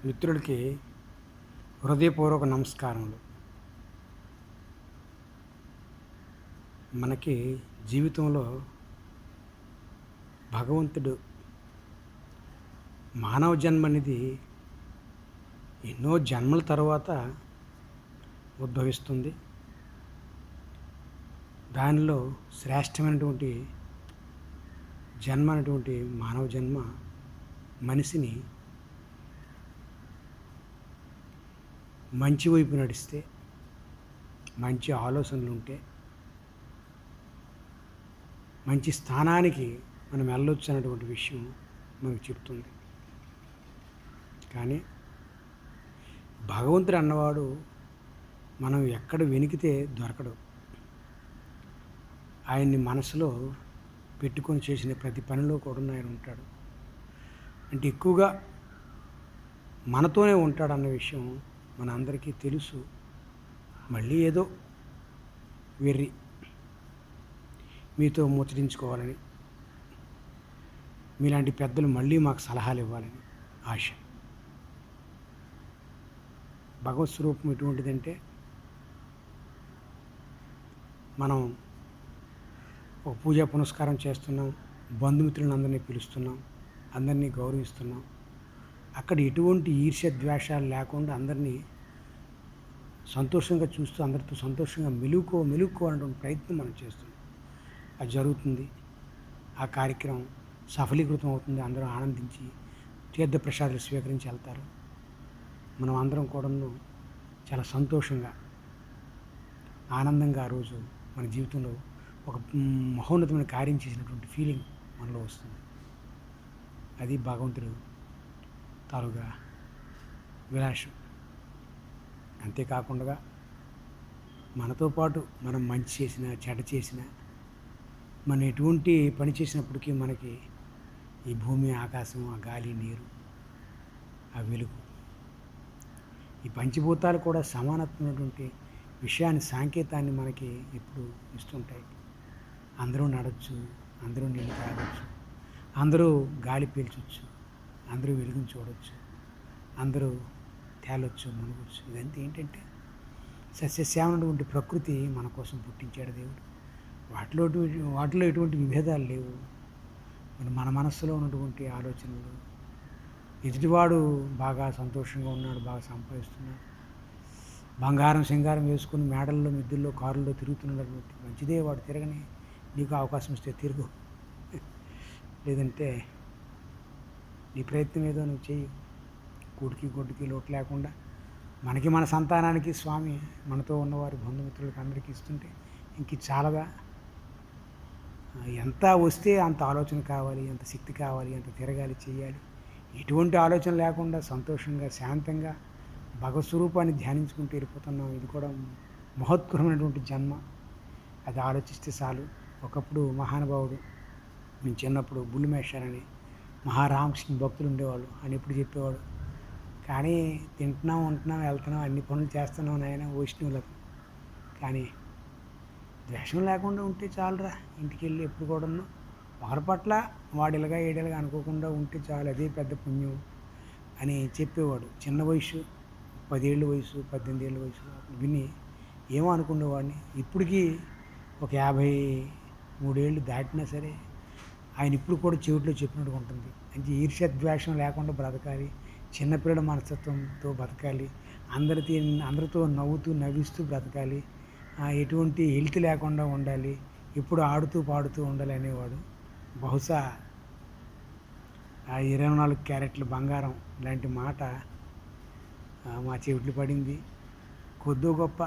మిత్రుడికి హృదయపూర్వక నమస్కారములు. మనకి జీవితంలో భగవంతుడు మానవ జన్మ అనేది ఎన్నో జన్మల తర్వాత ఉద్భవిస్తుంది. దానిలో శ్రేష్టమైనటువంటి జన్మ అనేటువంటి మానవ జన్మ మనిషిని మంచి వైపు నడిస్తే, మంచి ఆలోచనలు ఉంటే మంచి స్థానానికి మనం వెళ్ళొచ్చు అన్నటువంటి విషయం మనకు చెప్తుంది. కానీ భగవంతుడు అన్నవాడు మనం ఎక్కడ వెనికితే దొరకడు. ఆయన్ని మనసులో పెట్టుకొని చేసిన ప్రతి పనిలో కూడా ఆయన ఉంటాడు. అంటే ఎక్కువగా మనతోనే ఉంటాడన్న విషయం మన అందరికీ తెలుసు. మళ్ళీ ఏదో వెర్రి మీతో ముచ్చరించుకోవాలని, మీలాంటి పెద్దలు మళ్ళీ మాకు సలహాలు ఇవ్వాలని ఆశ. భగవత్ స్వరూపం ఎటువంటిదంటే, మనం ఒక పూజా పునస్కారం చేస్తున్నాం, బంధుమిత్రులను అందరినీ పిలుస్తున్నాం, అందరినీ గౌరవిస్తున్నాం. అక్కడ ఎటువంటి ఈర్ష్య ద్వేషాలు లేకుండా అందరినీ సంతోషంగా చూస్తూ అందరితో సంతోషంగా మెలుక్కోవాలనేటువంటి ప్రయత్నం మనం చేస్తున్నాం. అది జరుగుతుంది. ఆ కార్యక్రమం సఫలీకృతం అవుతుంది. అందరూ ఆనందించి తీర్థప్రసాదాలు స్వీకరించి వెళ్తారు. మనం అందరం కూడాను చాలా సంతోషంగా, ఆనందంగా ఆ రోజు మన జీవితంలో ఒక మహోన్నతమైన కార్యం చేసినటువంటి ఫీలింగ్ మనలో వస్తుంది. అది భగవంతుడు తాలూగా విలాసం. అంతేకాకుండా మనతో పాటు మనం మంచి చేసినా చెడ్డ చేసినా, మనం ఎటువంటి పని చేసినప్పటికీ మనకి ఈ భూమి, ఆకాశం, ఆ గాలి, నీరు, ఆ వెలుగు, ఈ పంచభూతాలు కూడా సమానత్వమైనటువంటి విషయాన్ని, సాంకేతాన్ని మనకి ఎప్పుడు ఇస్తుంటాయి. అందరూ నడవచ్చు, అందరూ నీళ్ళు తాగవచ్చు, అందరూ గాలి పీల్చవచ్చు, అందరూ వెలుగుని చూడవచ్చు, అందరూ తేలొచ్చు, మునగవచ్చు. ఇదంతా ఏంటంటే సస్యశ్యామమైనటువంటి ప్రకృతి మన కోసం పుట్టించాడు దేవుడు. వాటిలో ఎటువంటి విభేదాలు లేవు. మన మనస్సులో ఉన్నటువంటి ఆలోచనలు, ఎదుటివాడు బాగా సంతోషంగా ఉన్నాడు, బాగా సంపాదిస్తున్నాడు, బంగారం సింగారం వేసుకుని మేడల్లో, మిద్దుల్లో, కారుల్లో తిరుగుతున్నాడు, మంచిదే, వాడు తిరగని, నీకు అవకాశం ఇస్తే తిరుగు, లేదంటే నీ ప్రయత్నం ఏదో నువ్వు చెయ్యి. కూటికి గొడ్డుకి లోటు లేకుండా మనకి, మన సంతానానికి స్వామి మనతో ఉన్నవారి బంధుమిత్రులకి అందరికీ ఇస్తుంటే ఇంక చాలదా? ఎంత వస్తే అంత ఆలోచన కావాలి, ఎంత శక్తి కావాలి, ఎంత తిరగాలి, చేయాలి. ఎటువంటి ఆలోచన లేకుండా సంతోషంగా, శాంతంగా భగవత్ స్వరూపాన్ని ధ్యానించుకుంటూ వెళ్ళిపోతున్నాం. ఇది కూడా మహోత్కరమైనటువంటి జన్మ. అది ఆలోచిస్తే చాలు. ఒకప్పుడు మహానుభావుడు, నేను చిన్నప్పుడు బుల్లిమేషారని మహారామకృష్ణ భక్తులు ఉండేవాళ్ళు. ఆయన ఎప్పుడు చెప్పేవాడు, కానీ తింటున్నాం, ఉంటున్నాం, వెళ్తున్నాం, అన్ని పనులు చేస్తున్నాం నాయన వైష్ణవులకు, కానీ ద్వేషం లేకుండా ఉంటే చాలురా. ఇంటికి వెళ్ళి ఎప్పుడు కూడాను ఒకరి పట్ల వాడిలాగా ఏడేలాగా అనుకోకుండా ఉంటే చాలు, అదే పెద్ద పుణ్యం అని చెప్పేవాడు. చిన్న వయసు, 10 ఏళ్ళ వయసు, 18 ఏళ్ళ వయసు విని ఏమో అనుకునేవాడిని. ఇప్పటికీ ఒక 53 ఏళ్ళు దాటినా సరే ఆయన ఇప్పుడు కూడా చెవిట్లో చెప్పినట్టుగా ఉంటుంది. అంటే ఈర్ష్య ద్వేషం లేకుండా బ్రతకాలి, చిన్నపిల్లల మనస్తత్వంతో బతకాలి, అందరితో నవ్వుతూ నవ్విస్తూ బ్రతకాలి, ఎటువంటి హెల్త్ లేకుండా ఉండాలి, ఎప్పుడు ఆడుతూ పాడుతూ ఉండాలి అనేవాడు. బహుశా ఆ 24 క్యారెట్ల బంగారం లాంటి మాట మా చెవిట్లు పడింది. కొద్దో గొప్ప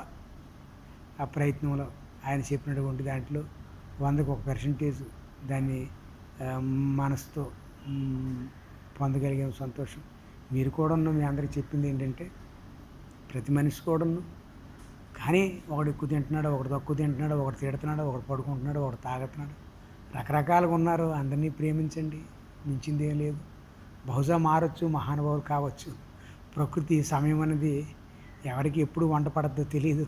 ఆ ప్రయత్నంలో ఆయన చెప్పినటువంటి దాంట్లో 100కు 1% దాన్ని మనసుతో పొందగలిగాం సంతోషం. మీరు కూడా మీ అందరికి చెప్పింది ఏంటంటే, ప్రతి మనిషి కూడాను, కానీ ఒకడు ఎక్కువ తింటున్నాడు, ఒకడు తక్కువ తింటున్నాడు, ఒకడు తిడుతున్నాడు, ఒకడు పడుకుంటున్నాడు, ఒకడు తాగుతున్నాడు, రకరకాలుగా ఉన్నారు. అందరినీ ప్రేమించండి, మించింది ఏం లేదు. బహుశా మారచ్చు, మహానుభావులు కావచ్చు. ప్రకృతి సమయం అనేది ఎవరికి ఎప్పుడు వంట పడద్దో తెలియదు.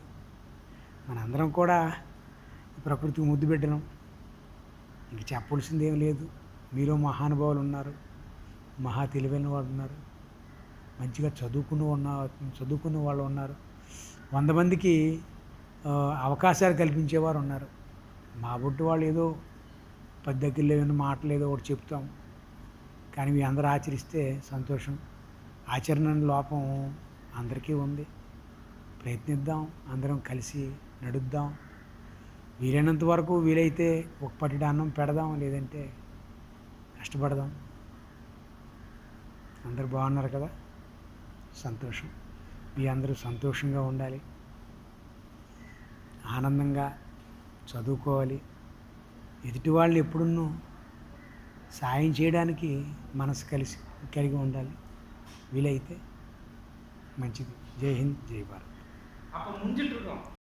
మనందరం కూడా ప్రకృతికి ముద్దు పెట్టడం, ఇంక చెప్పవలసింది ఏం లేదు. మీలో మహానుభావులు ఉన్నారు, మహా తెలివైన వాడు ఉన్నారు. మంచిగా చదువుకున్న వాళ్ళు ఉన్నారు. 100 మందికి అవకాశాలు కల్పించేవారు ఉన్నారు. మా బొట్టు వాళ్ళు ఏదో పద్ధతిలో ఏమైనా మాటలు ఏదో ఒకటి చెప్తాం. కానీ మీ అందరూ ఆచరిస్తే సంతోషం. ఆచరణ లోపం అందరికీ ఉంది. ప్రయత్నిద్దాం, అందరం కలిసి నడుద్దాం. వీలైనంత వరకు వీలైతే ఒక పట్టెడు అన్నం పెడదాం, లేదంటే కష్టపడదాం. అందరూ బాగున్నారు కదా? సంతోషం. మీ అందరూ సంతోషంగా ఉండాలి, ఆనందంగా చదువుకోవాలి. ఎదుటి వాళ్ళు ఎప్పుడున్నూ సాయం చేయడానికి మనసు కలిగి ఉండాలి. వీలైతే మంచిది. జై హింద్, జై భారత్.